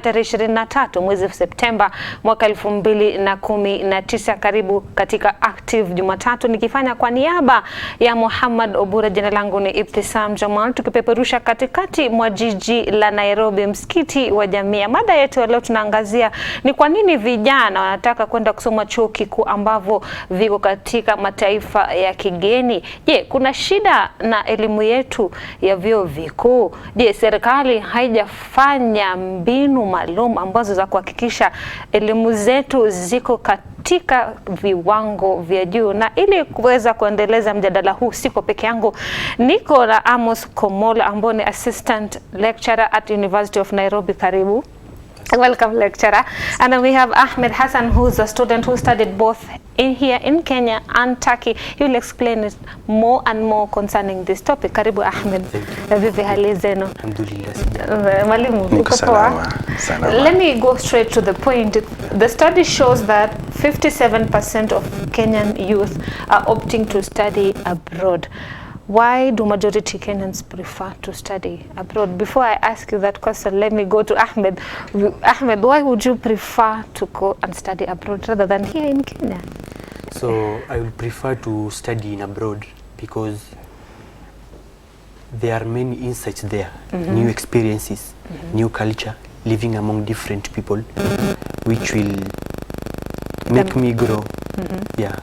Tarehe 23 mwezi Septemba mwaka 2019. Karibu katika Active Jumatatu, nikifanya kwa niaba ya Muhammad Obura. Jina langu ni Ibtisam Jamal, tukipeperusha katikati mwa jiji la Nairobi, msikiti wa Jamia. Mada yetu leo tunaangazia ni kwa nini vijana wanataka kwenda kusoma chuo kikuu ambavyo viko katika mataifa ya kigeni. Je, kuna shida na elimu yetu ya vyuo vikuu? Je, serikali haijafanya mbinu maalum ambazo za kuhakikisha elimu zetu ziko katika viwango vya juu? Na ili kuweza kuendeleza mjadala huu, siko peke yangu, niko na Amos Komola ambaye ni assistant lecturer at University of Nairobi. Karibu. Welcome, lecturer. And then we have Ahmed Hassan, who's a student who studied both here in Kenya and Turkey. He will explain it more and more concerning this topic. Karibu Ahmed. Vipi hali zenu? Alhamdulillah. Mwalimu, uko poa? Let me go straight to the point. The study shows that 57% of Kenyan youth are opting to study abroad. Why do majority Kenyans prefer to study abroad? Before I ask you that question, let me go to Ahmed. Ahmed, why would you prefer to go and study abroad rather than here in Kenya? So I would prefer to study in abroad because there are many insights there, new experiences, new culture, living among different people, which will make me grow. Yeah.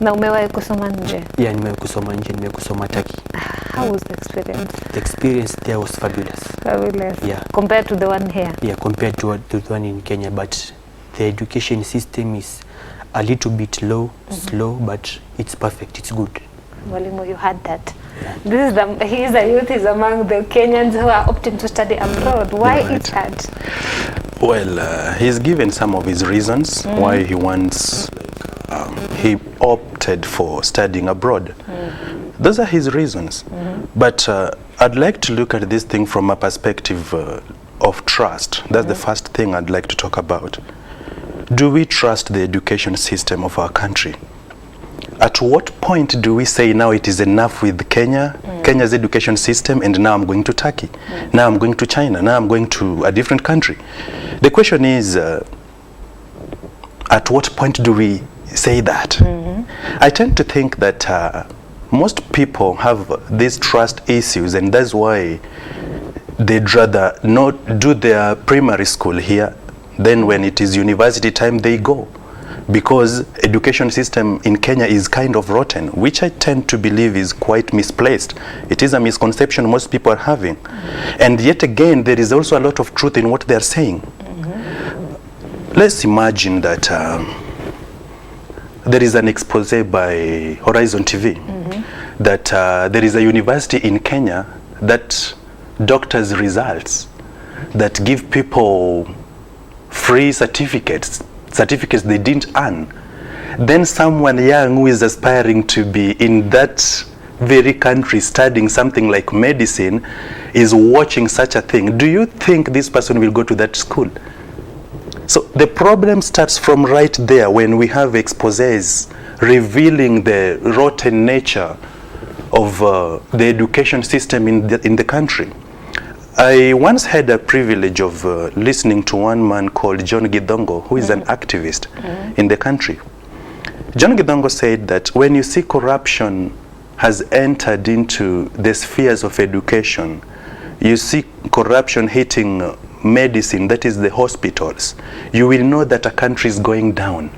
Na umewahi kusoma nje? Yeah, nimewahi kusoma nje, nimewahi kusoma Turkey. How was the experience? The experience there was fabulous. Fabulous. Yeah. Compared to the one here? Yeah, compared to the one in Kenya, but the education system is a little bit low, slow, but it's perfect, it's good. Walimu, you had that. Yeah. He is a youth, he's among the Kenyans who are opting to study abroad. Why is that? Well, he's given some of his reasons why he wants, he opted for studying abroad. Those are his reasons. But I'd like to look at this thing from a perspective of trust. That's the first thing I'd like to talk about. Do we trust the education system of our country? At what point do we say now it is enough with Kenya, Kenya's education system, and now I'm going to Turkey, now I'm going to China, now I'm going to a different country? The question is, at what point do we say that? I tend to think that most people have these trust issues, and that's why they'd rather not do their primary school here, then when it is university time they go, because education system in Kenya is kind of rotten, which I tend to believe is quite misplaced. It is a misconception most people are having. And yet again, there is also a lot of truth in what they are saying. Let's imagine that there is an expose by Horizontv that there is a university in Kenya that doctors' results that give people free certificates they didn't earn. Then someone young who is aspiring to be in that very country studying something like medicine is watching such a thing. Do you think this person will go to that school? So the problem starts from right there when we have exposés revealing the rotten nature of the education system in the country. I once had a privilege of listening to one man called John Gidongo, who is an activist in the country. John Gidongo said that when you see corruption has entered into the spheres of education, you see corruption hitting medicine, that is the hospitals, you will know that a country is going down.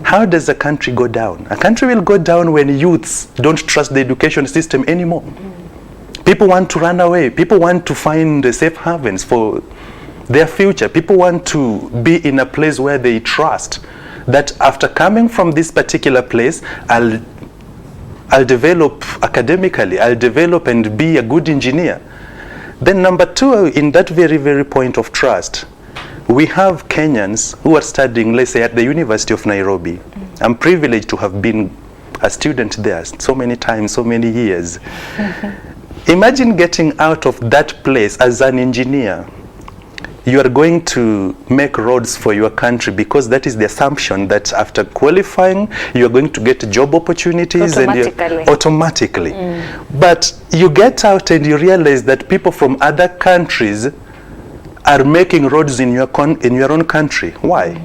How does a country go down? A country will go down when youths don't trust the education system anymore. People want to run away. People want to find safe havens for their future. People want to be in a place where they trust that after coming from this particular place, I'll develop academically, I'll develop and be a good engineer. Then number two, in that very, very point of trust, we have Kenyans who are studying, let's say, at the University of Nairobi. I'm privileged to have been a student there so many times, so many years. Imagine getting out of that place as an engineer. You are going to make roads for your country because that is the assumption that after qualifying you are going to get job opportunities automatically. But you get out and you realize that people from other countries are making roads in your own country. Why?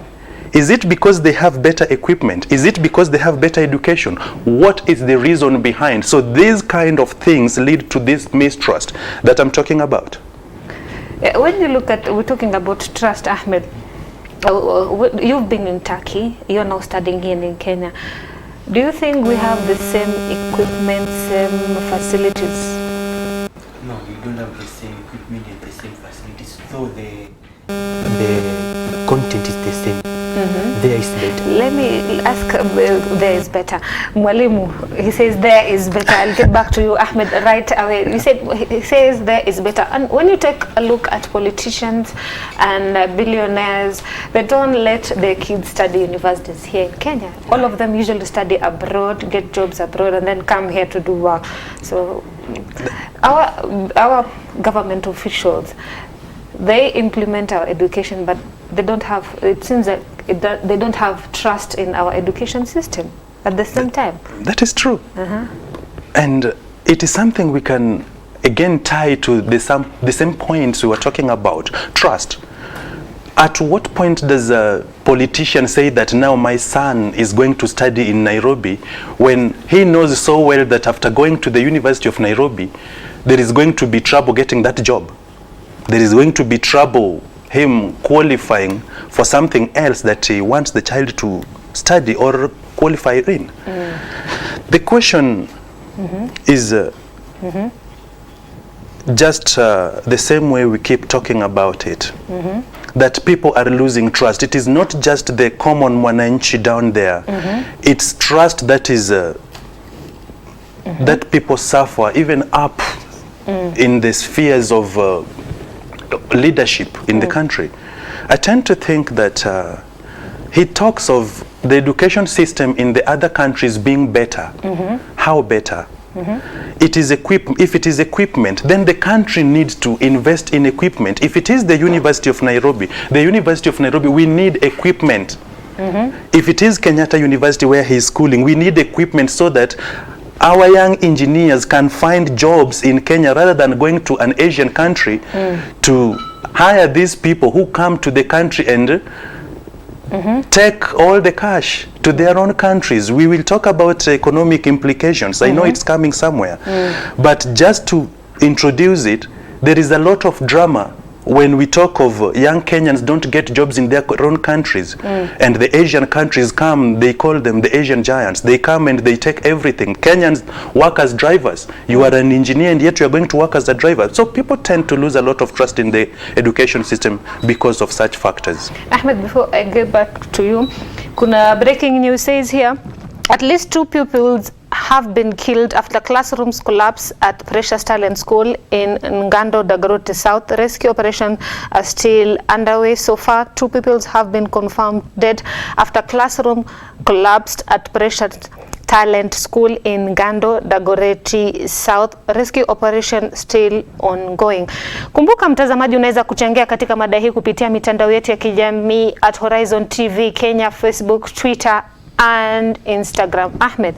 Is it because they have better equipment? Is it because they have better education? What is the reason behind? So these kind of things lead to this mistrust that I'm talking about. When you look at, we're talking about trust, Ahmed. You've been in Turkey, you're now studying here in Kenya. Do you think we have the same equipment, same facilities? No, we don't have the same equipment and the same facilities, though the content is the same. There is better. Let me ask, there is better. Mwalimu, he says there is better. I'll get back to you, Ahmed, right away. He says there is better. And when you take a look at politicians and billionaires, they don't let their kids study universities here in Kenya. All of them usually study abroad, get jobs abroad, and then come here to do work. So our government officials, they implement our education, but they don't have, it seems like they don't have trust in our education system at the same time. That is true. And it is something we can again tie to the same points we were talking about, trust. At what point does a politician say that now my son is going to study in Nairobi when he knows so well that after going to the University of Nairobi there is going to be trouble getting that job? There is going to be trouble him qualifying for something else that he wants the child to study or qualify in. The question is just the same way we keep talking about it, that people are losing trust. It is not just the common mwananchi down there. It's trust that is that people suffer even up in the spheres of leadership in the country. I tend to think that he talks of the education system in the other countries being better. How better? It is if it is equipment, then the country needs to invest in equipment. If it is the University of Nairobi, we need equipment. If it is Kenyatta University where he is schooling, we need equipment so that our young engineers can find jobs in Kenya rather than going to an Asian country to hire these people who come to the country and take all the cash to their own countries. We will talk about economic implications. I know it's coming somewhere. But just to introduce it, there is a lot of drama when we talk of young Kenyans don't get jobs in their own countries, and the Asian countries come, they call them the Asian giants. They come and they take everything. Kenyans work as drivers. You are an engineer and yet you are going to work as a driver. So people tend to lose a lot of trust in the education system because of such factors. Ahmed, before I get back to you, kuna breaking news says here, at least 2 pupils have been killed after classrooms collapse at Precious Talent School in Ngando, Dagoretti South. The rescue operations are still underway. So far, 2 pupils have been confirmed dead after classroom collapsed at Precious Talent School in Ngando, Dagoretti South. Rescue operation still ongoing. Kumbuka mtazamaji, unaweza kuchangia katika mada hii kupitia mitandao yetu ya kijamii at Horizontv Kenya, Facebook, Twitter and Instagram. Ahmed,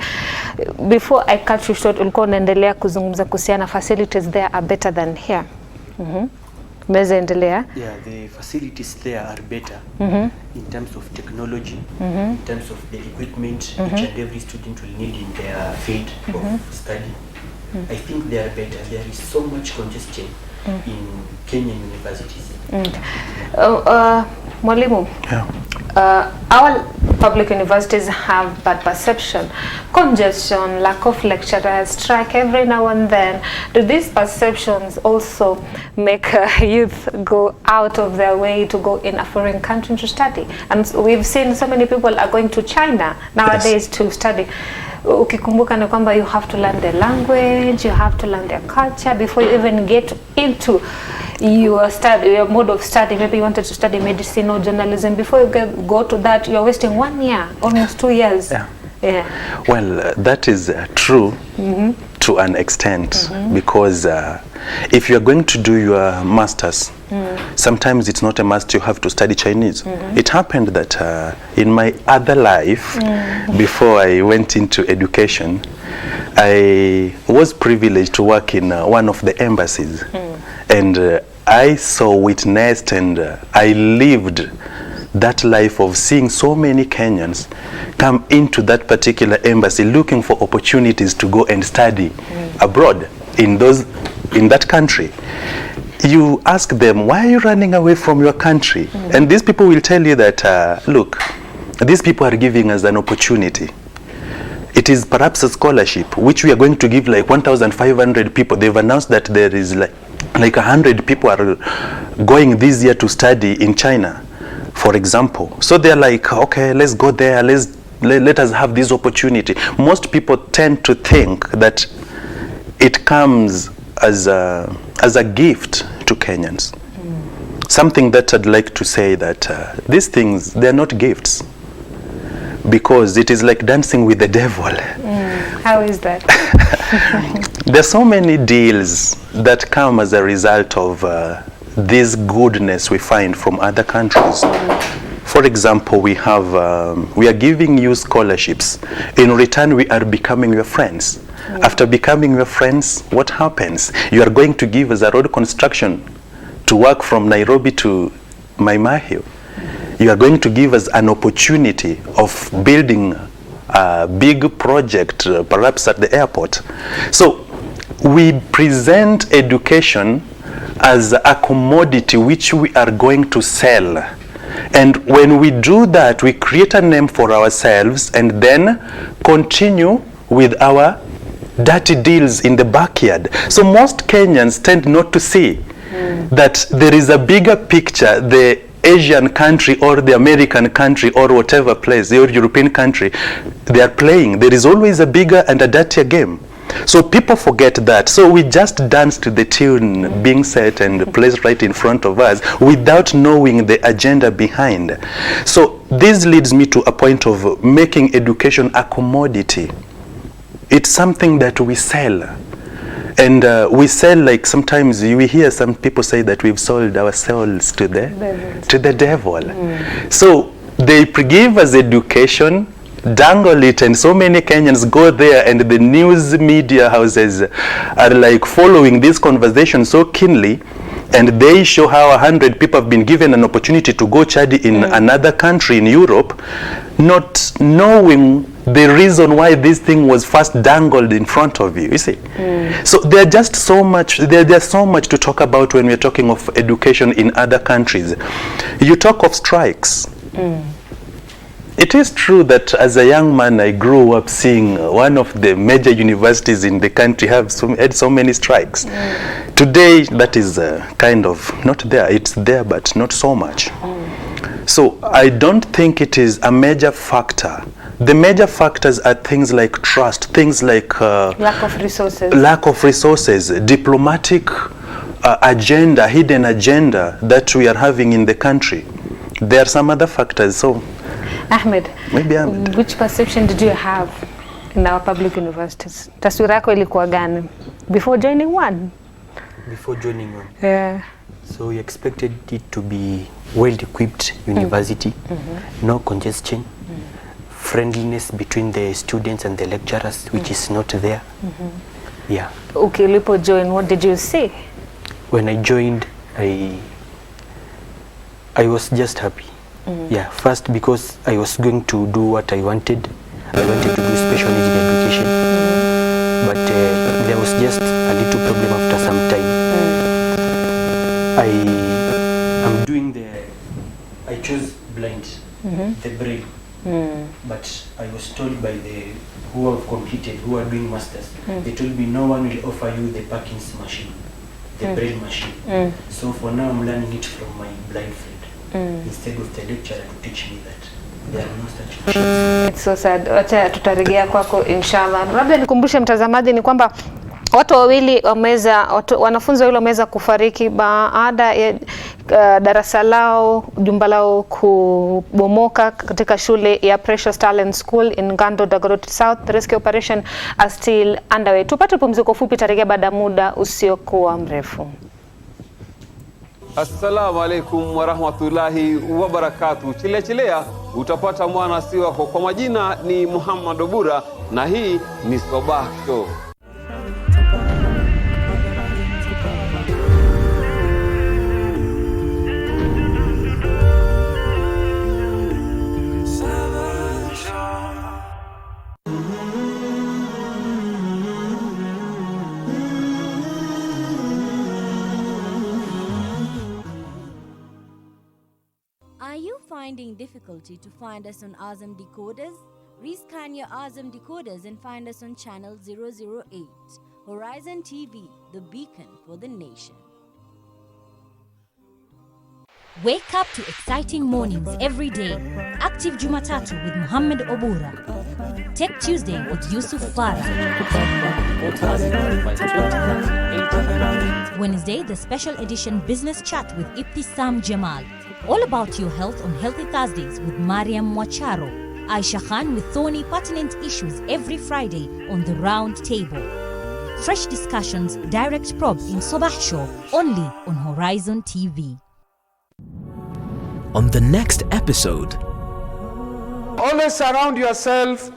before I cut you short, ulikuwa unaendelea kuzungumza kuhusiana facilities there are better than here. Meza endelea. Yeah, the facilities there are better in terms of technology, in terms of the equipment which and every student will need in their field of study. I think they are better. There is so much congestion in Kenyan universities. Mwalimu, our public universities have bad perception, congestion, lack of lecturers, strike every now and then. Do these perceptions also make youth go out of their way to go in a foreign country to study? And we've seen so many people are going to China nowadays to study. Ukikumbuka ni kwamba you have to learn the language, you have to learn their culture before you even get into your mode of study. Maybe you wanted to study medicine or journalism. Before you go to that, you're wasting 1 year, almost 2 years. Well, that is true to an extent, because if you're going to do your masters, sometimes it's not a must you have to study Chinese. It happened that in my other life, before I went into education, I was privileged to work in one of the embassies. And I saw, witnessed, and I lived that life of seeing so many Kenyans come into that particular embassy looking for opportunities to go and study abroad in that country. You ask them, why are you running away from your country? And these people will tell you that, look, these people are giving us an opportunity. It is perhaps a scholarship, which we are going to give like 1,500 people. They've announced that there is like 100 people are going this year to study in China, for example. So they're like, okay, let's go there, let us have this opportunity. Most people tend to think that it comes as a gift to Kenyans. Something that I'd like to say that these things, they're not gifts, because it is like dancing with the devil. How is that? There's so many deals that come as a result of this goodness we find from other countries. For example, we are giving you scholarships. In return, we are becoming your friends. After becoming your friends, what happens? You are going to give us a road construction to work from Nairobi to Maimahiu. You are going to give us an opportunity of building a big project, perhaps at the airport. So we present education as a commodity which we are going to sell. And when we do that, we create a name for ourselves and then continue with our dirty deals in the backyard. So most Kenyans tend not to see that there is a bigger picture. The Asian country or the American country or whatever place, or European country they are playing, there is always a bigger and a dirtier game. So people forget that. So we just dance to the tune being set and placed right in front of us without knowing the agenda behind. So this leads me to a point of making education a commodity. It's something that we sell. And we sell, like sometimes we hear some people say that we've sold our souls to the devil. So they give us education, dangle it, and so many Kenyans go there, and the news media houses are like following this conversation so keenly, and they show how 100 people have been given an opportunity to go study in another country in Europe, not knowing the reason why this thing was first dangled in front of you, you see. So there's so much to talk about when we're talking of education in other countries. You talk of strikes. It is true that as a young man, I grew up seeing one of the major universities in the country had so many strikes. Today, that is kind of not there. It's there, but not so much. So I don't think it is a major factor. The major factors are things like trust, things like lack of resources, diplomatic agenda, hidden agenda that we are having in the country. There are some other factors. So Ahmed, which perception did you have in our public universities? Taswira yako ilikuwa gani before joining one? Before joining one? Yeah. So we expected it to be well-equipped university, no congestion, friendliness between the students and the lecturers, which is not there. Yeah. Okay, Lipo join, what did you say? When I joined, I was just happy. Yeah, first because I was going to do what I wanted. I wanted to do special needs education, but there was just a little problem after some time. I chose blind, the braille, but I was told by the who have completed, who are doing masters, they told me no one will offer you the Parkins machine, the braille machine. So for now I'm learning it from my blind friend. Instead of the lecturer to teach me that there are no such machines. It's so sad. Wacha tutarejea kwako inshallah. Labda nikumbushe mtazamaji ni kwamba wanafunzi wawili wameweza kufariki baada ya darasa lao, jumba lao kubomoka katika shule ya Precious Talent School in Ngando, Dagoretti South. The rescue operation are still underway. Tupate pumziko fupi, tarejea baada muda usiokuwa mrefu. Assalamu alaikum wa rahmatullahi wa barakatuh. Chilea utapata mwana si wako. Kwa majina ni Muhammad Obura na hii ni Sabah Show. Are you finding difficulty to find us on Azam decoders? Rescan your Azam decoders and find us on channel 008. Horizon TV, the beacon for the nation. Wake up to exciting mornings every day. Active Jumatatu with Muhammad Obura. Tech Tuesday with Yusuf Farah. Wednesday, the special edition Business Chat with Ibtisam Jamal. All about your health on Healthy Thursdays with Mariam Mwacharo. Aisha Khan with thorny pertinent issues every Friday on the Round Table. Fresh discussions, direct probe in Sabah Show, only on Horizon TV. On the next episode, always surround yourself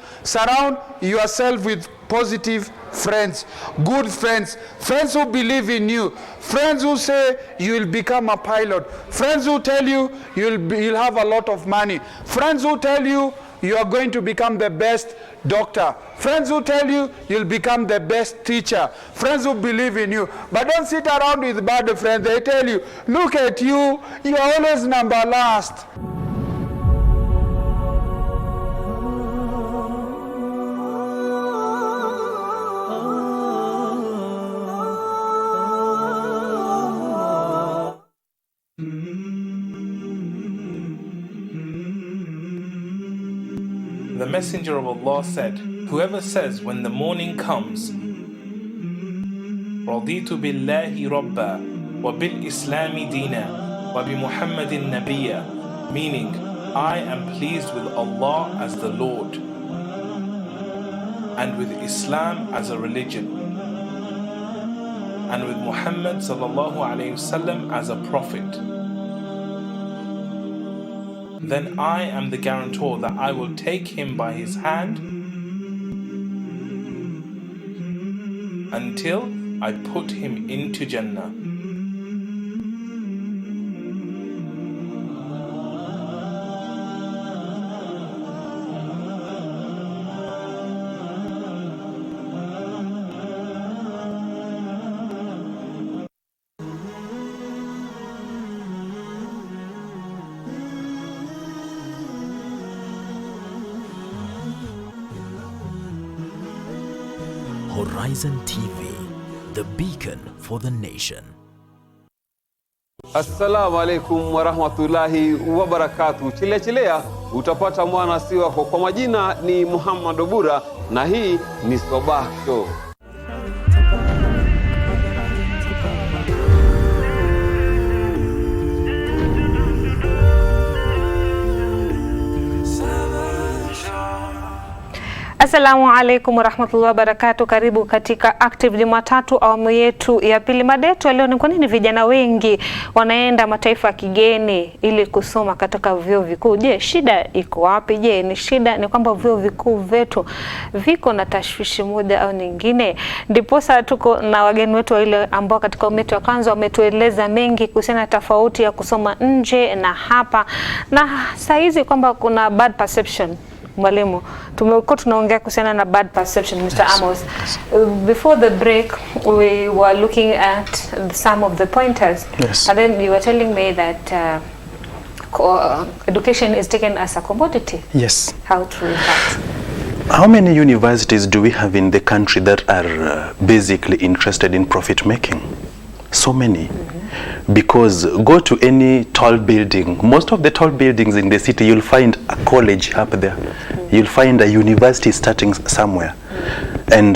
with positive friends, good friends, friends who believe in you, friends who say you will become a pilot, friends who tell you you'll have a lot of money, friends who tell you you are going to become the best doctor, friends who tell you you'll become the best teacher, friends who believe in you. But don't sit around with bad friends. They tell you, look at you, you are always number last. The Messenger of Allah said, whoever says when the morning comes, رَضِيتُ بِاللَّهِ رَبًّا وَبِالْإِسْلَامِ دِينًا وَبِمُحَمَّدٍ نَبِيًّا, meaning, I am pleased with Allah as the Lord, and with Islam as a religion, and with Muhammad sallallahu alayhi wasallam as a prophet. Then I am the guarantor that I will take him by his hand until I put him into Jannah. Horizon TV, the beacon for the nation. Assalamu alaikum wa rahmatullahi wa barakatuh. Chilea utapata mwana si wako. Kwa majina ni Muhammad Obura na hii ni Sabah Show. Assalamu alaikum warahmatullahi wabarakatuh. Karibu katika Active Jumatatu awamu yetu ya pili. Mada yetu leo ni kwa nini vijana wengi wanaenda mataifa ya kigeni ili kusoma katika vyuo vikuu. Je, shida iko wapi? Je, ni shida ni kwamba vyuo vikuu vyetu viko na tashwishi moja au nyingine? Ndiposa tuko na wageni wetu wale ambao katika umetu wa kwanza wametueleza mengi kuhusiana na tofauti ya kusoma nje na hapa, na saizi kwamba kuna bad perception. Mwalimu, tumekuwa tunaongea kuhusiana na bad perception, Mr. Amos. Before the break, we were looking at some of the pointers. Yes. And then you were telling me that education is taken as a commodity. Yes. How true is that? How many universities do we have in the country that are basically interested in profit making? So many. Because go to any tall building, most of the tall buildings in the city, you'll find a college up there. You'll find a university starting somewhere. And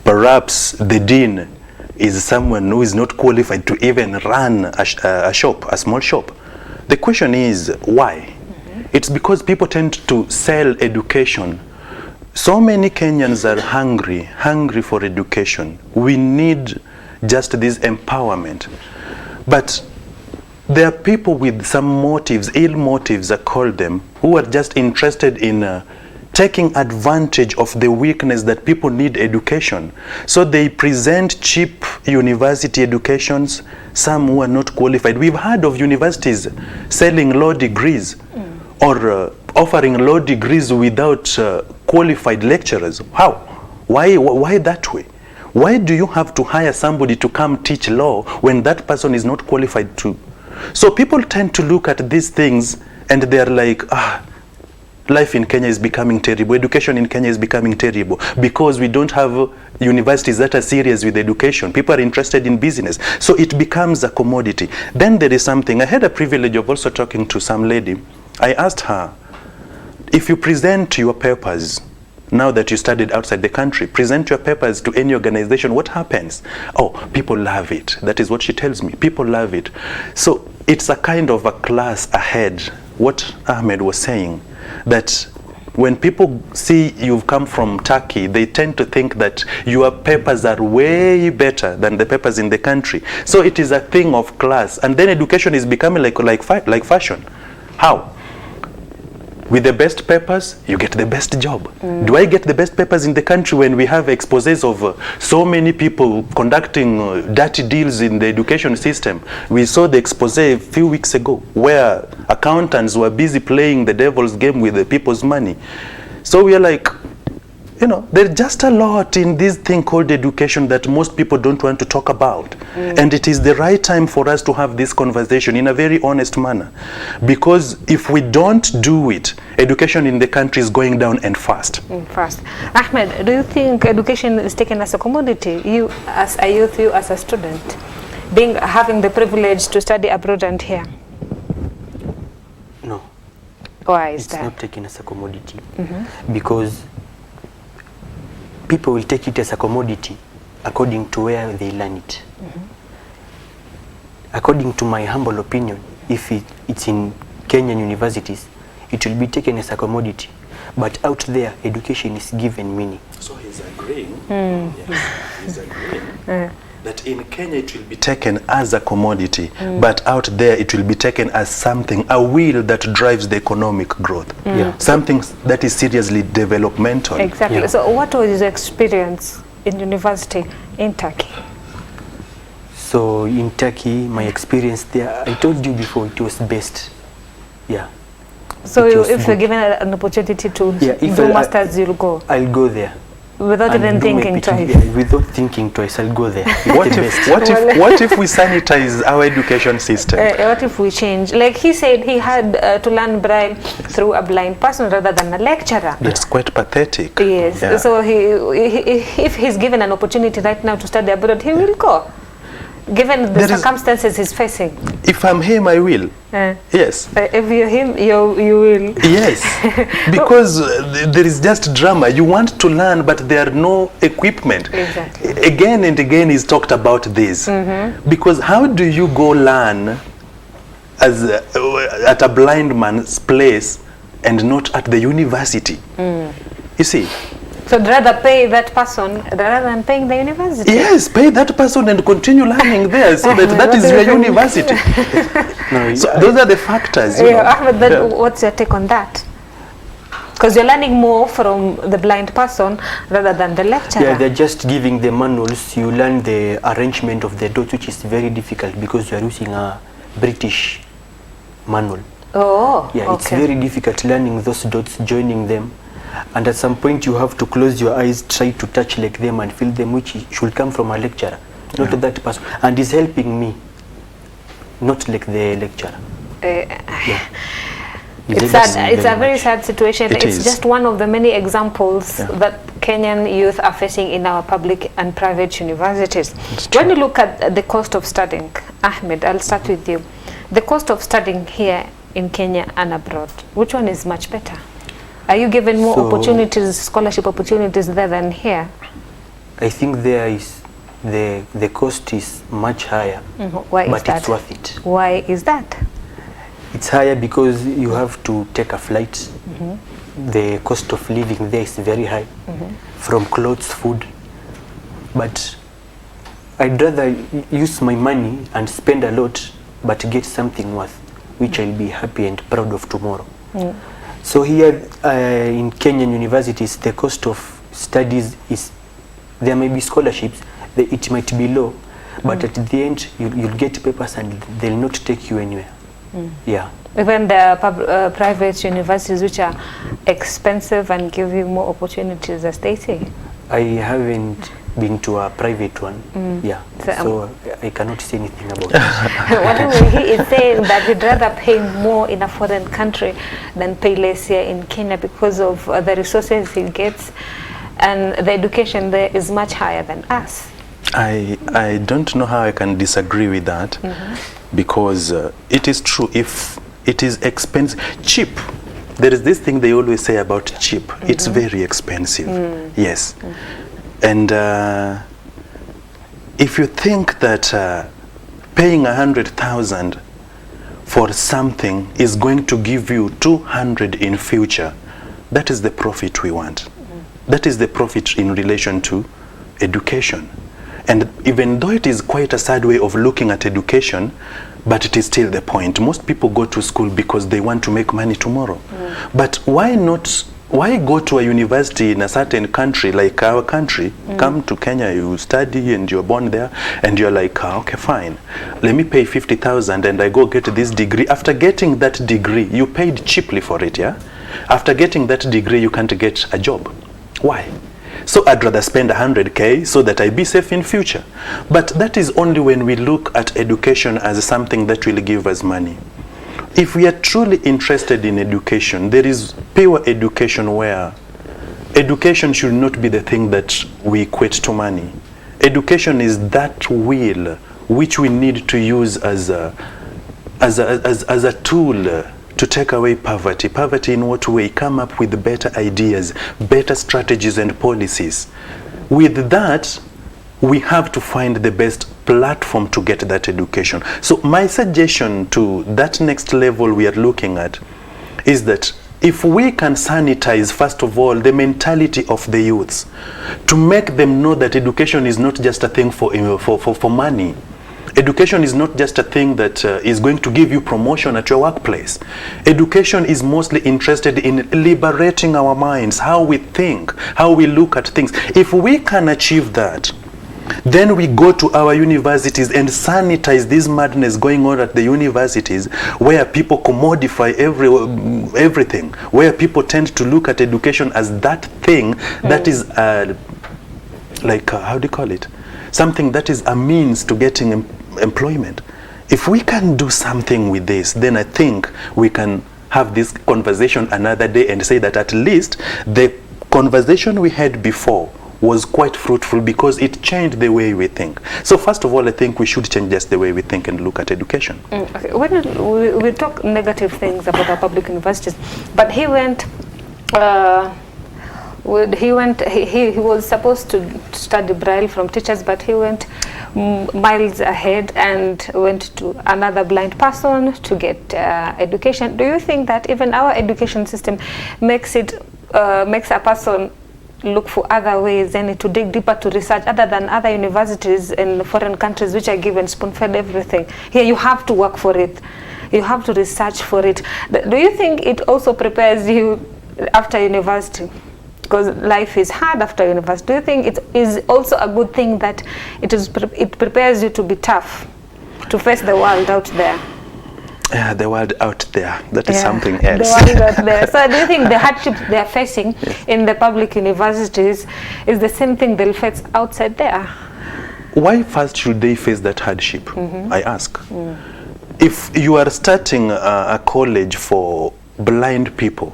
perhaps the dean is someone who is not qualified to even run a shop, a small shop. The question is, why? It's because people tend to sell education. So many Kenyans are hungry for education. We need just this empowerment. But there are people with some motives, ill motives I call them, who are just interested in taking advantage of the weakness that people need education. So they present cheap university educations, some who are not qualified. We've heard of universities selling law degrees or offering law degrees without qualified lecturers. How? Why that way? Why do you have to hire somebody to come teach law when that person is not qualified to So people tend to look at these things and they're like, life in Kenya is becoming terrible. Education in Kenya is becoming terrible because we don't have universities that are serious with education. People are interested in business. So it becomes a commodity. Then there is something. I had a privilege of also talking to some lady. I asked her, if you present your papers, now that you studied outside the country, present your papers to any organization, what happens? Oh, people love it. That is what she tells me. People love it. So it's a kind of a class ahead. What Ahmed was saying, that when people see you've come from Turkey, they tend to think that your papers are way better than the papers in the country. So it is a thing of class. And then education is becoming like fashion. How? With the best papers, you get the best job. Do I get the best papers in the country when we have exposés of so many people conducting dirty deals in the education system? We saw the expose a few weeks ago where accountants were busy playing the devil's game with the people's money. So we are like, you know, there's just a lot in this thing called education that most people don't want to talk about. And it is the right time for us to have this conversation in a very honest manner. Because if we don't do it, education in the country is going down and fast. Fast. Ahmed, do you think education is taken as a commodity? You as a youth, you as a student, having the privilege to study abroad and here? No. Why is that? It's not taken as a commodity. Because people will take it as a commodity according to where they learn it. According to my humble opinion, if it's in Kenyan universities, it will be taken as a commodity. But out there, education is given meaning. So he's agreeing. Yes, he's agreeing. That in Kenya it will be taken as a commodity, but out there it will be taken as something, a wheel that drives the economic growth. Something that is seriously developmental. Exactly. So what was your experience in university in Turkey? So in Turkey, my experience there, I told you before, it was best. So if you're given an opportunity to do masters, you'll go? I'll go there. Without even thinking twice? Without thinking twice, I'll go there. What if we sanitize our education system? What if we change? Like he said, he had to learn Braille through a blind person rather than a lecturer. That's quite pathetic. Yes. So if he's given an opportunity right now to study abroad, he will go, given the circumstances he's facing. If I'm him, I will. Yes. If you're him, you will. Yes. Because there is just drama. You want to learn, but there are no equipment. Exactly. Again and again he's talked about this. Because how do you go learn at a blind man's place and not at the university? You see? So I'd rather pay that person rather than paying the university. Yes, pay that person and continue learning there, so that is your university. So those are the factors. Ahmed, then what's your take on that? Because you're learning more from the blind person rather than the lecturer. Yeah, they're just giving the manuals. You learn the arrangement of the dots, which is very difficult because you're using a British manual. Oh, yeah, it's very difficult learning those dots, joining them. And at some point you have to close your eyes, try to touch like them and feel them, which should come from a lecturer, not that person. And he's helping me, not like the lecturer. It's sad. It's a very sad situation. It's just one of the many examples that Kenyan youth are facing in our public and private universities. When you look at the cost of studying, Ahmed, I'll start with you. The cost of studying here in Kenya and abroad, which one is much better? Are you given more opportunities, scholarship opportunities there than here? I think there is the cost is much higher. Why is but that? It's worth it. Why is that? It's higher because you have to take a flight. The cost of living there is very high, from clothes, food. But I'd rather use my money and spend a lot, but get something worth, which I'll be happy and proud of tomorrow. So here in Kenyan universities, the cost of studies is, there may be scholarships, it might be low, but at the end you'll get papers and they'll not take you anywhere. Even the private universities, which are expensive and give you more opportunities, as they say. I haven't being to a private one. Yeah. So I cannot say anything about it. Whatever he is saying that he'd rather pay more in a foreign country than pay less here in Kenya because of the resources he gets, and the education there is much higher than us. I don't know how I can disagree with that, because it is true. If it is expensive, cheap, there is this thing they always say about cheap. It's very expensive. Yes. And if you think that paying 100,000 for something is going to give you 200 in future, that is the profit we want. That is the profit in relation to education. And even though it is quite a sad way of looking at education, but it is still the point. Most people go to school because they want to make money tomorrow. But why go to a university in a certain country like our country? Come to Kenya, you study and you're born there, and you're like, okay, fine, let me pay 50,000 and I go get this degree. After getting that degree, you paid cheaply for it, yeah? After getting that degree, you can't get a job. Why? So I'd rather spend 100K so that I be safe in future. But that is only when we look at education as something that will give us money. If we are truly interested in education, there is pure education where education should not be the thing that we equate to money. Education is that wheel which we need to use as a tool to take away poverty. Poverty in what way? Come up with better ideas, better strategies and policies. With that, we have to find the best platform to get that education. So my suggestion to that next level we are looking at is that if we can sanitize, first of all, the mentality of the youths, to make them know that education is not just a thing for money. Education is not just a thing that is going to give you promotion at your workplace. Education is mostly interested in liberating our minds, how we think, how we look at things. If we can achieve that, then we go to our universities and sanitize this madness going on at the universities, where people commodify everything, where people tend to look at education as that thing that is how do you call it? Something that is a means to getting employment. If we can do something with this, then I think we can have this conversation another day and say that at least the conversation we had before was quite fruitful because it changed the way we think. So first of all, I think we should change just the way we think and look at education. Okay. When we talk negative things about our public universities, but he was supposed to study Braille from teachers, but he went miles ahead and went to another blind person to get education. Do you think that even our education system makes a person look for other ways and to dig deeper to research, other than other universities in foreign countries which are given spoon-fed everything? Here you have to work for it, you have to research for it. Do you think it also prepares you after university? Because life is hard after university. Do you think it is also a good thing that it prepares you to be tough, to face the world out there? Yeah, the world out there. That is something else. The world out there. So do you think the hardships they are facing in the public universities is the same thing they'll face outside there? Why first should they face that hardship? I ask. If you are starting a college for blind people,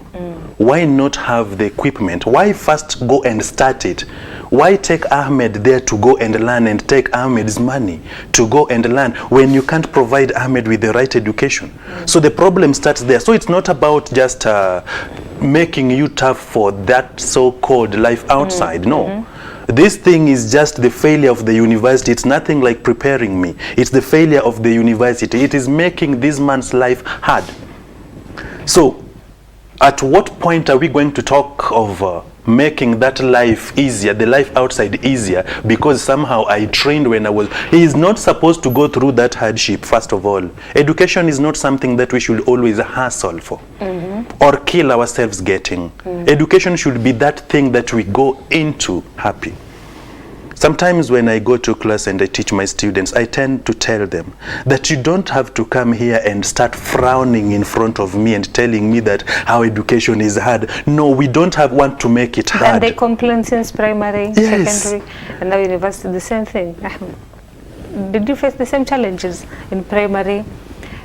why not have the equipment? Why first go and start it? Why take Ahmed there to go and learn and take Ahmed's money to go and learn when you can't provide Ahmed with the right education? So the problem starts there. So it's not about just making you tough for that so-called life outside. No. This thing is just the failure of the university. It's nothing like preparing me. It's the failure of the university. It is making this man's life hard. So at what point are we going to talk of making that life easier, the life outside easier, because somehow I trained when I was... He is not supposed to go through that hardship, first of all. Education is not something that we should always hustle for or kill ourselves getting. Education should be that thing that we go into happy. Sometimes when I go to class and I teach my students, I tend to tell them that you don't have to come here and start frowning in front of me and telling me that how education is hard. No, we don't want to make it hard. And they complain since primary, yes. secondary, and now university, the same thing. Did you face the same challenges in primary?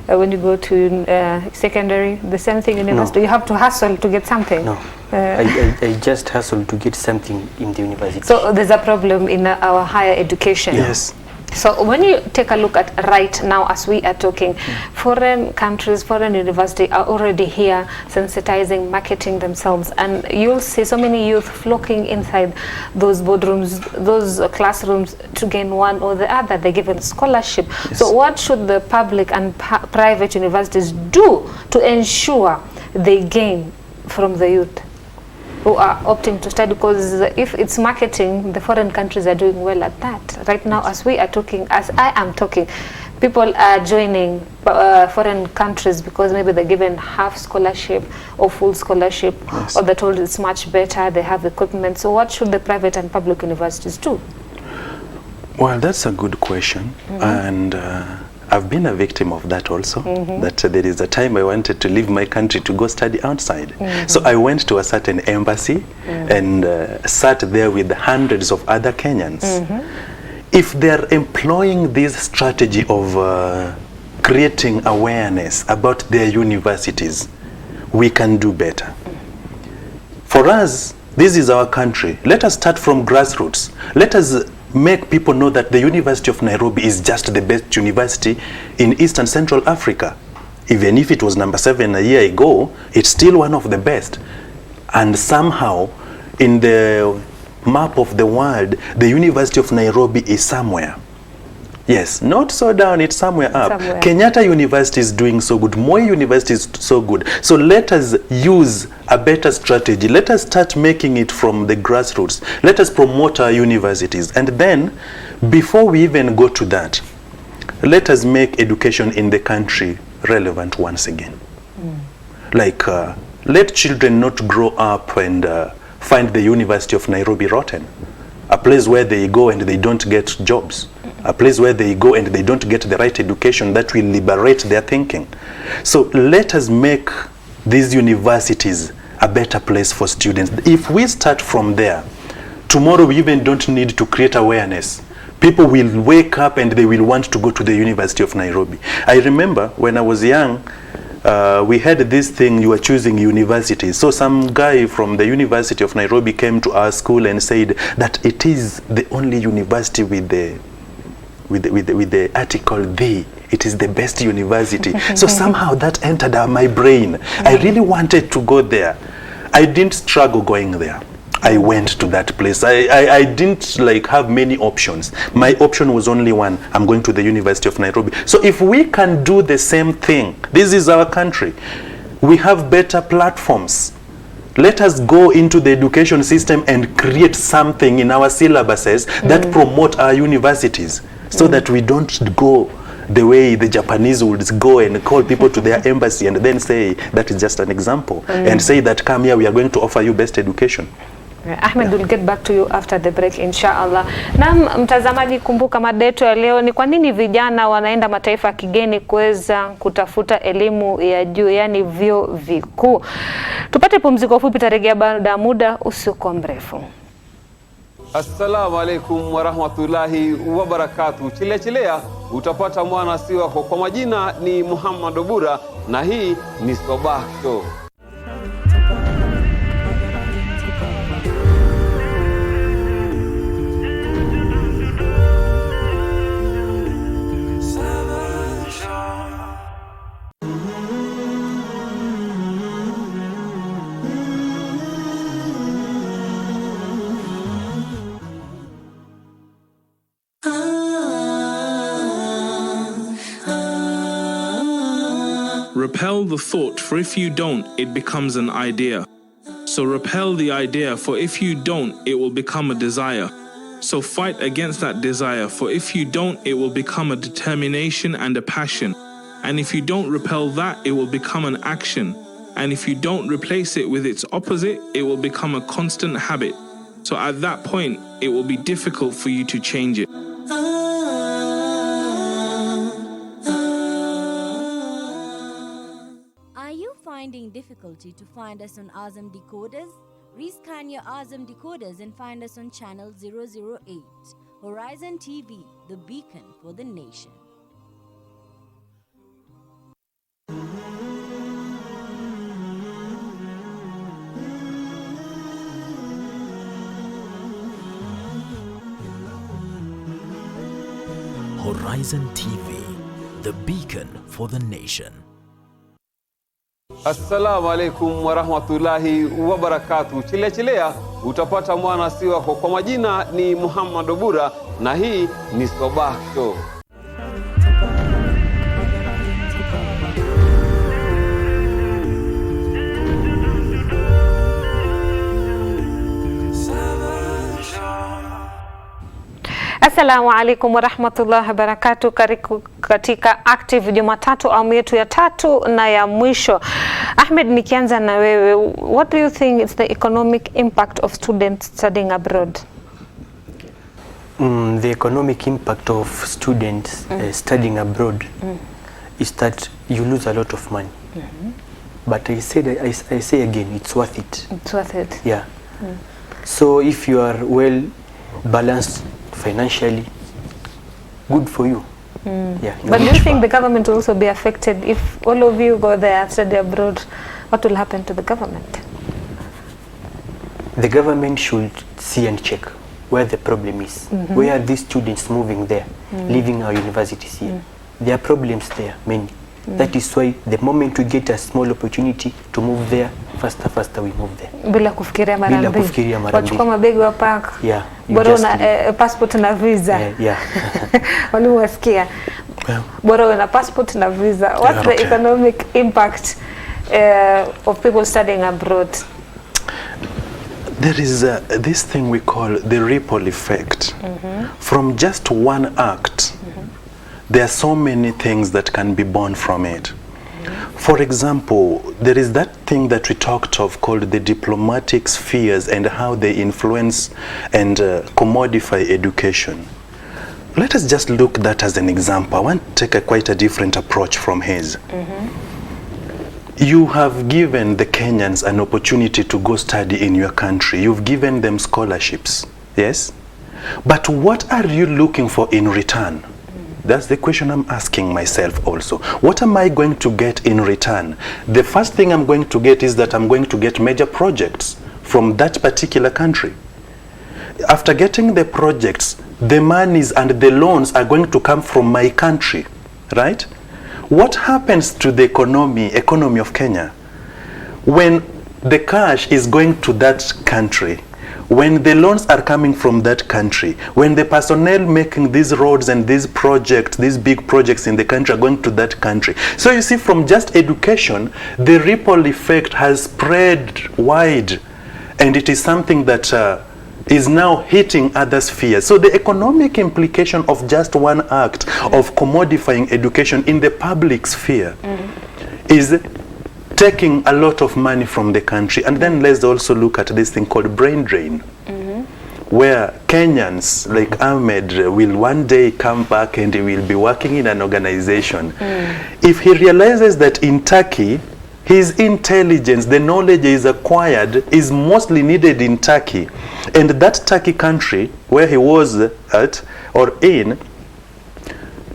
When you go to secondary, the same thing in university? No. You have to hustle to get something? No, I just hustle to get something in the university. So there's a problem in our higher education. Yes. So when you take a look at right now as we are talking, foreign countries, foreign universities are already here sensitizing, marketing themselves, and you'll see so many youth flocking inside those boardrooms, those classrooms to gain one or the other. They're given scholarship. Yes. So what should the public and private universities do to ensure they gain from the youth who are opting to study? Because if it's marketing, the foreign countries are doing well at that. Right now, as we are talking, as I am talking, people are joining foreign countries because maybe they're given half scholarship or full scholarship, yes. or they're told it's much better, they have equipment. So what should the private and public universities do? Well, that's a good question. And I've been a victim of that also, that there is a time I wanted to leave my country to go study outside. So I went to a certain embassy and sat there with hundreds of other Kenyans. If they're employing this strategy of creating awareness about their universities, we can do better. For us, this is our country. Let us start from grassroots. Let us make people know that the University of Nairobi is just the best university in East and Central Africa. Even if it was number 7 a year ago, it's still one of the best. And somehow, in the map of the world, the University of Nairobi is somewhere. Yes, not so down, it's somewhere up. Somewhere. Kenyatta University is doing so good. Moi University is so good. So let us use a better strategy. Let us start making it from the grassroots. Let us promote our universities. And then, before we even go to that, let us make education in the country relevant once again. Like, let children not grow up and find the University of Nairobi rotten. A place where they go and they don't get jobs. A place where they go and they don't get the right education that will liberate their thinking. So let us make these universities a better place for students. If we start from there, tomorrow we even don't need to create awareness. People will wake up and they will want to go to the University of Nairobi. I remember when I was young, we had this thing, you are choosing universities. So some guy from the University of Nairobi came to our school and said that it is the only university with the article "the." It is the best university. So somehow that entered my brain. I really wanted to go there. I didn't struggle going there. I went to that place. I didn't like have many options. My option was only one. I'm going to the University of Nairobi. So if we can do the same thing, this is our country. We have better platforms. Let us go into the education system and create something in our syllabuses that promote our universities, so that we don't go the way the Japanese would go and call people to their embassy and then say, that is just an example, and say that, come here, we are going to offer you best education. Ahmed, we'll get back to you after the break, inshallah. Na mtazamaji, kumbuka mada yetu ya leo ni kwa nini vijana wanaenda mataifa ya kigeni kuweza kutafuta elimu ya juu, yani vyuo vikuu. Tupate pumziko fupi, tarejea baada ya muda usiokuwa mrefu. Assalamu alaikum warahmatullahi wabarakatuh. Chilea utapata mwana si wako. Kwa majina ni Muhammad Obura na hii ni Sabah Show. Repel the thought, for if you don't, it becomes an idea. So repel the idea, for if you don't, it will become a desire. So fight against that desire, for if you don't, it will become a determination and a passion. And if you don't repel that, it will become an action. And if you don't replace it with its opposite, it will become a constant habit. So at that point, it will be difficult for you to change it. Are you finding difficulty to find us on Azam decoders? Rescan your Azam decoders and find us on channel 008. Horizon TV, the beacon for the nation. Horizon TV, the beacon for the nation. Assalamu alaikum warahmatullahi wabarakatuh. Chilea utapata mwana si wako. Kwa majina ni Muhammad Obura na hii ni Sabah Show. Assalamu alaikum warahmatullahi wabarakatuh. Karibu katika Active Jumatatu, awamu yetu ya tatu na ya mwisho. Ahmed, nikianza na wewe, what do you think is the economic impact of students studying abroad? The economic impact of students studying abroad is that you lose a lot of money. But I say again, it's worth it. It's worth it. Yeah. So if you are well balanced financially, good for you. Yeah. But do you think the government will also be affected if all of you go there and study abroad? What will happen to the government? The government should see and check where the problem is. Where are these students moving there, leaving our universities here? There are problems there, many. That is why the moment we get a small opportunity to move there, faster we move there. Bila kufikiria mara mbili. Bila kufikiria mara mbili. Wachukua mabegi wa park. Yeah. Bora una passport na visa. Yeah. Walimu wasikia. Bora una passport na visa. What's the economic impact of people studying abroad? There is this thing we call the ripple effect. From just one act, there are so many things that can be born from it. For example, there is that thing that we talked of called the diplomatic spheres and how they influence and commodify education. Let us just look at that as an example. I want to take quite a different approach from his. You have given the Kenyans an opportunity to go study in your country. You've given them scholarships, yes? But what are you looking for in return? That's the question I'm asking myself also. What am I going to get in return? The first thing I'm going to get is that I'm going to get major projects from that particular country. After getting the projects, the monies and the loans are going to come from my country, right? What happens to the economy of Kenya when the cash is going to that country? When the loans are coming from that country, when the personnel making these roads and these projects, these big projects in the country are going to that country. So you see, from just education, the ripple effect has spread wide, and it is something that is now hitting other spheres. So the economic implication of just one act of commodifying education in the public sphere is taking a lot of money from the country. And then let's also look at this thing called brain drain, where Kenyans like Ahmed will one day come back and he will be working in an organization. If he realizes that in Turkey, his intelligence, the knowledge is acquired, is mostly needed in Turkey, and that Turkey country where he was at or in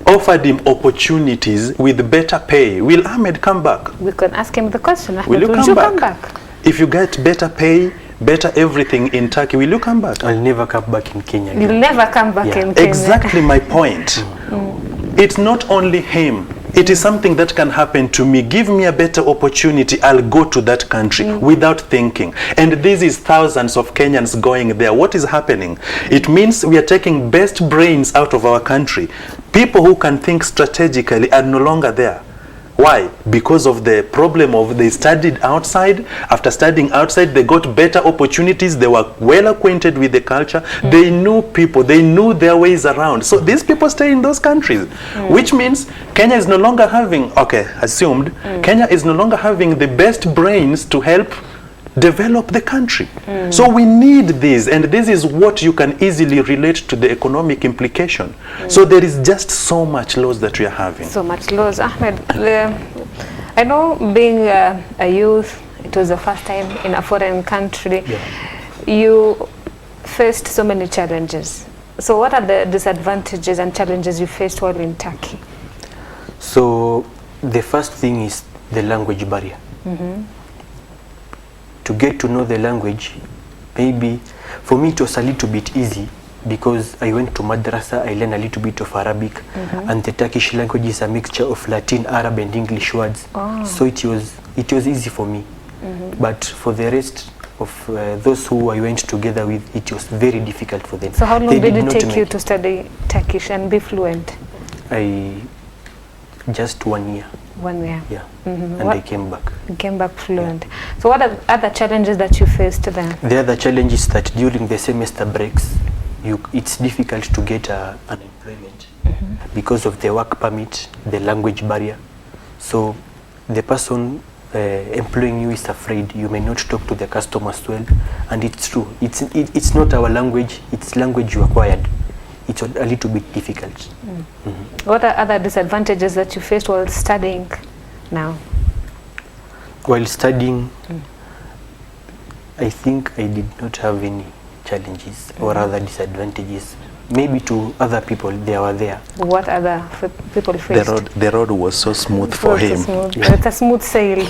offered him opportunities with better pay, will Ahmed come back? We can ask him the question. Will you come back? If you get better pay, better everything in Turkey, will you come back? I'll never come back in Kenya. You'll never come back in Kenya. Exactly my point. It's not only him. It is something that can happen to me. Give me a better opportunity, I'll go to that country without thinking. And this is thousands of Kenyans going there. What is happening? It means we are taking best brains out of our country. People who can think strategically are no longer there. Why? Because of the problem of they studied outside. After studying outside, they got better opportunities. They were well acquainted with the culture. They knew people. They knew their ways around. So these people stay in those countries, which means Kenya is no longer having, Kenya is no longer having the best brains to help develop the country. So we need this, and this is what you can easily relate to the economic implication. So there is just so much loss that we are having. So much loss. Ahmed, I know being a youth, it was the first time in a foreign country. You faced so many challenges. So what are the disadvantages and challenges you faced while in Turkey? So the first thing is the language barrier. To get to know the language, maybe for me it was a little bit easy because I went to madrasa, I learned a little bit of Arabic, and the Turkish language is a mixture of Latin, Arab and English words. So it was easy for me. But for the rest of those who I went together with, it was very difficult for them. So how long did it take you to study Turkish and be fluent? Just 1 year. 1 year. Yeah. And I came back. You came back fluent. So what are other challenges that you faced then? The other challenge is that during the semester breaks, it's difficult to get unemployment because of the work permit, the language barrier. So the person employing you is afraid you may not talk to the customers well, and it's true. It's not our language, it's language you acquired. It's a little bit difficult. What are other disadvantages that you faced while studying now? While studying, I think I did not have any challenges or other disadvantages. Maybe to other people, they were there. What other people faced? The road was so smooth for him. It's a smooth sail.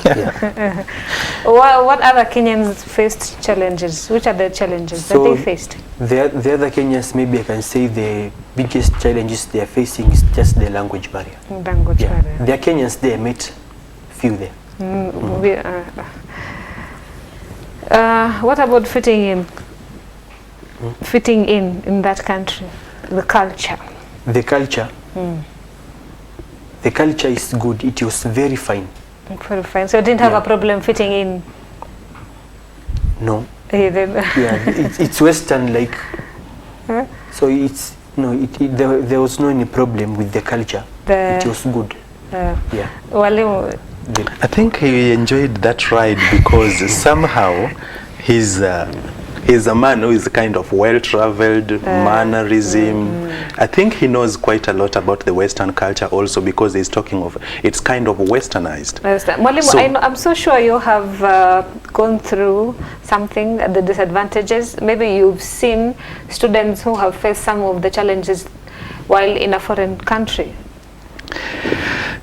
What other Kenyans faced challenges? Which are the challenges that they faced? The other Kenyans, maybe I can say the biggest challenges they are facing is just the language barrier. Language barrier. There are Kenyans there, met few there. What about fitting in? Fitting in that country, the culture. The culture. The culture is good. It was very fine. Very fine. So you didn't have a problem fitting in? No. It's Western like. So it's there was no any problem with the culture. It was good. I think he enjoyed that ride because somehow he's a man who is kind of well-traveled, mannerism. I think he knows quite a lot about the Western culture also because he's talking of, it's kind of westernized. So, I'm so sure you have gone through something, the disadvantages. Maybe you've seen students who have faced some of the challenges while in a foreign country.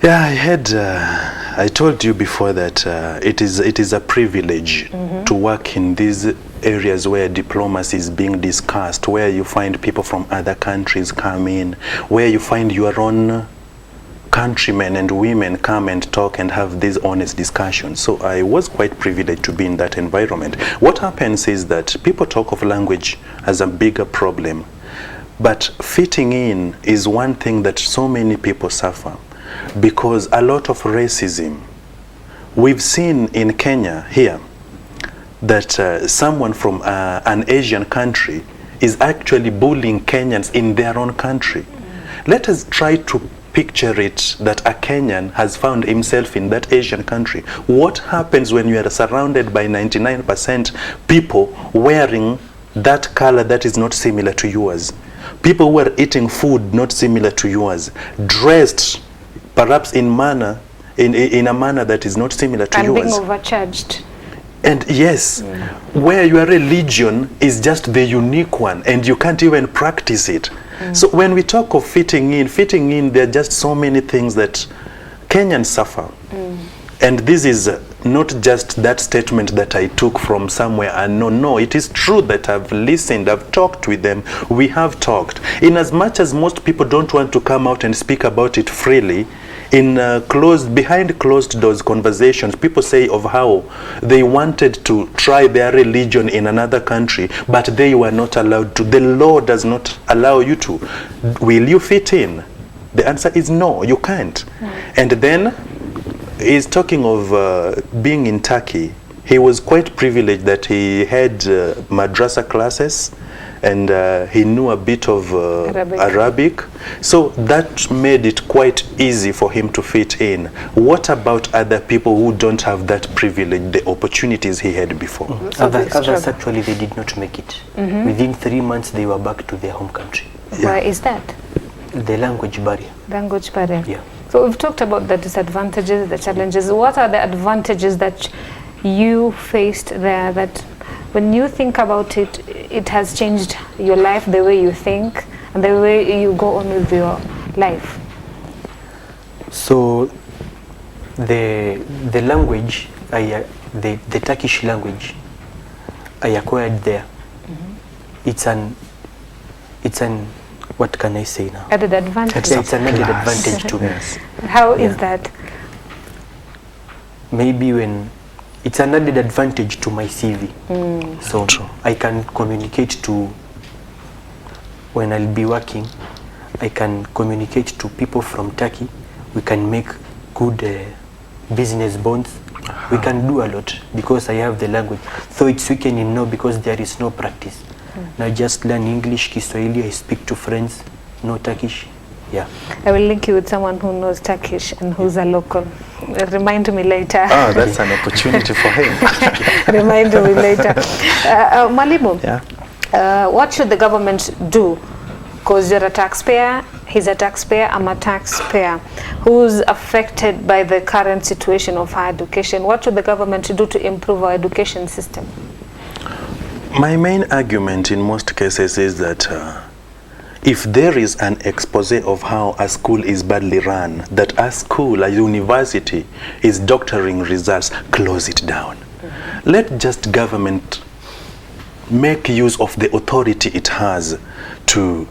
Yeah, I told you before that it is a privilege to work in these areas where diplomacy is being discussed, where you find people from other countries come in, where you find your own countrymen and women come and talk and have these honest discussions. So I was quite privileged to be in that environment. What happens is that people talk of language as a bigger problem, but fitting in is one thing that so many people suffer because a lot of racism. We've seen in Kenya here that someone from an Asian country is actually bullying Kenyans in their own country. Let us try to picture it that a Kenyan has found himself in that Asian country. What happens when you are surrounded by 99% people wearing that color that is not similar to yours? People who are eating food not similar to yours, dressed perhaps in a manner that is not similar to yours. And being overcharged. And yes, where your religion is just the unique one and you can't even practice it. So when we talk of fitting in, there are just so many things that Kenyans suffer. And this is not just that statement that I took from somewhere unknown. No, it is true that I've listened, I've talked with them, we have talked. In as much as most people don't want to come out and speak about it freely, in behind closed doors conversations, people say of how they wanted to try their religion in another country, but they were not allowed to. The law does not allow you to. Will you fit in? The answer is no, you can't. And then he's talking of being in Turkey. he was quite privileged that he had madrasa classes, and he knew a bit of Arabic. So that made it quite easy for him to fit in. What about other people who don't have that privilege, the opportunities he had before? Others actually, they did not make it. Within 3 months, they were back to their home country. Why is that? The language barrier. Language barrier. Yeah. So we've talked about the disadvantages, the challenges. What are the advantages that you faced there, that when you think about it, it has changed your life, the way you think and the way you go on with your life? So the language, the Turkish language I acquired there, it's an what can I say now? Added advantage. It's an added advantage to me. How is that? Maybe when it's an added advantage to my CV. So I can communicate to, when I'll be working, I can communicate to people from Turkey. We can make good business bonds. We can do a lot because I have the language. Though it's weakening now because there is no practice. Now just learn English, Kiswahili, I speak to friends, no Turkish. Yeah. I will link you with someone who knows Turkish and who's a local. Remind me later. Oh, that's an opportunity for him. Remind me later. Mwalimu, what should the government do? Because you're a taxpayer, he's a taxpayer, I'm a taxpayer who's affected by the current situation of higher education. What should the government do to improve our education system? My main argument in most cases is that if there is an expose of how a school is badly run, that a school, a university, is doctoring results, close it down. Let just government make use of the authority it has to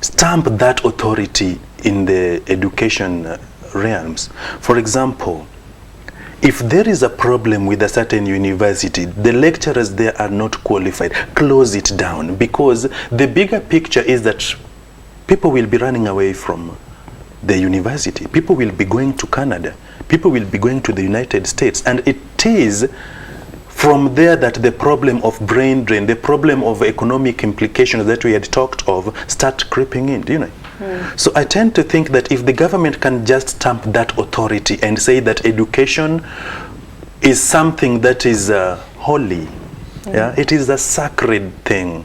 stamp that authority in the education realms. For example, if there is a problem with a certain university, the lecturers there are not qualified, close it down, because the bigger picture is that people will be running away from the university. People will be going to Canada. People will be going to the United States. And it is from there that the problem of brain drain, the problem of economic implications that we had talked of start creeping in, do you know? So I tend to think that if the government can just stamp that authority and say that education is something that is holy, it is a sacred thing.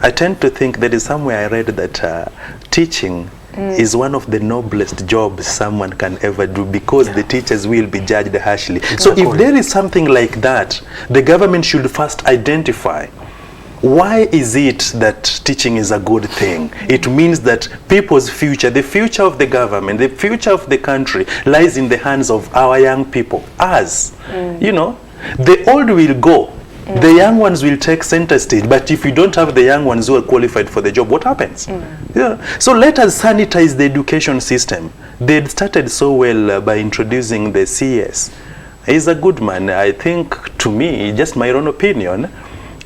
I tend to think that is somewhere I read that teaching is one of the noblest jobs someone can ever do, because the teachers will be judged harshly. So if there is something like that, the government should first identify, why is it that teaching is a good thing? It means that people's future, the future of the government, the future of the country lies in the hands of our young people, us. You know, the old will go, the young ones will take center stage, but if you don't have the young ones who are qualified for the job, what happens? So let us sanitize the education system. They had started so well by introducing the CS. He's a good man. I think, to me, just my own opinion,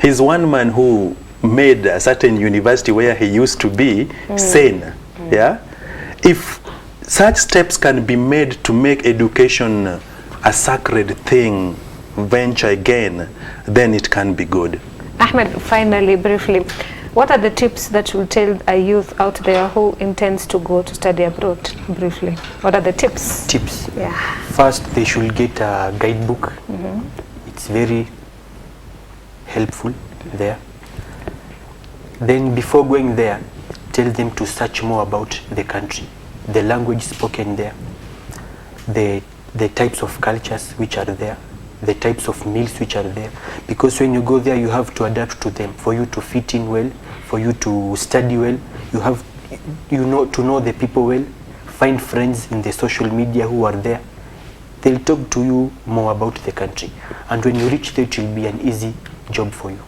he's one man who made a certain university where he used to be sane. If such steps can be made to make education a sacred thing, venture again, then it can be good. Ahmed, finally, briefly, what are the tips that you tell a youth out there who intends to go to study abroad? Briefly, what are the tips? Tips? First, they should get a guidebook. It's very helpful there. Then before going there, tell them to search more about the country, the language spoken there, the types of cultures which are there, the types of meals which are there, because when you go there you have to adapt to them. For you to fit in well, for you to study well, you have to know the people well, find friends in the social media who are there. They'll talk to you more about the country, and when you reach there it will be an easy job for you.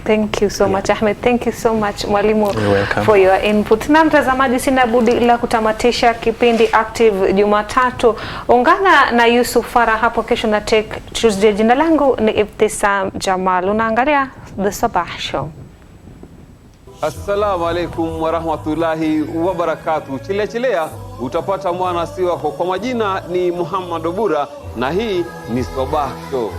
Thank you so much Ahmed. Thank you so much Mwalimu for your input. Na mtazamaji, sina budi ila kutamatisha kipindi Active Jumatatu. Ungana na Yusuf Farah hapo kesho na Tech Tuesday. Jina langu ni Ibtisam Jamal. Unaangalia The Sabah Show. Assalamu alaikum wa rahmatullahi wa barakatuh. Chilea utapata mwana si wako. Kwa majina ni Muhammad Obura na hii ni Sabah Show.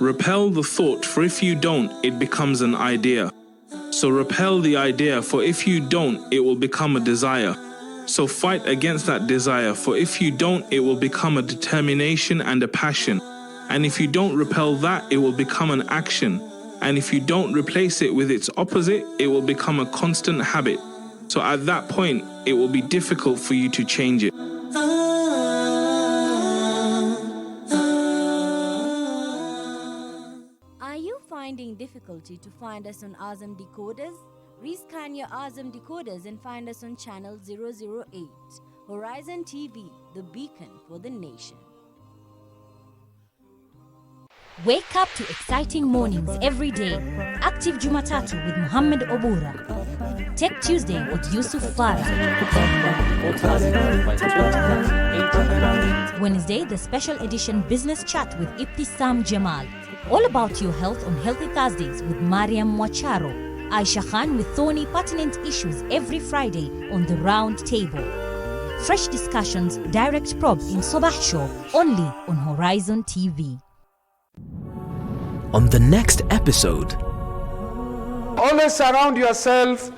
Repel the thought, for if you don't, it becomes an idea. So repel the idea, for if you don't, it will become a desire. So fight against that desire, for if you don't, it will become a determination and a passion. And if you don't repel that, it will become an action. And if you don't replace it with its opposite, it will become a constant habit. So at that point, it will be difficult for you to change it. Are you finding difficulty to find us on Azam decoders? Rescan your Azam decoders and find us on channel 008. Horizon TV, the beacon for the nation. Wake up to exciting mornings every day. Active Jumatatu with Muhammad Obura. Tech Tuesday with Yusuf Farah. Wednesday, the special edition Business Chat with Ibtisam Jamal. All about your health on Healthy Thursdays with Mariam Mwacharo. Aisha Khan with thorny pertinent issues every Friday on the round table. Fresh discussions, direct probe in Sabah Show, only on Horizon TV. On the next episode, Always surround yourself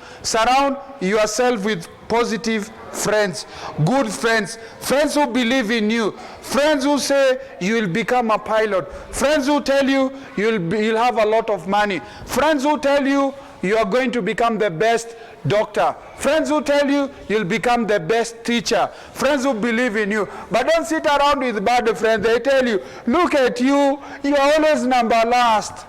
with positive friends, good friends, friends who believe in you, friends who say you will become a pilot, friends who tell you you'll have a lot of money, friends who tell you you are going to become the best doctor, friends who tell you you'll become the best teacher, friends who believe in you. But don't sit around with bad friends. They tell you, look at you, you are always number last.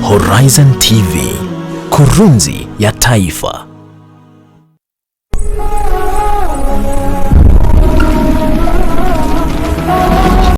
Horizon TV, kurunzi ya taifa.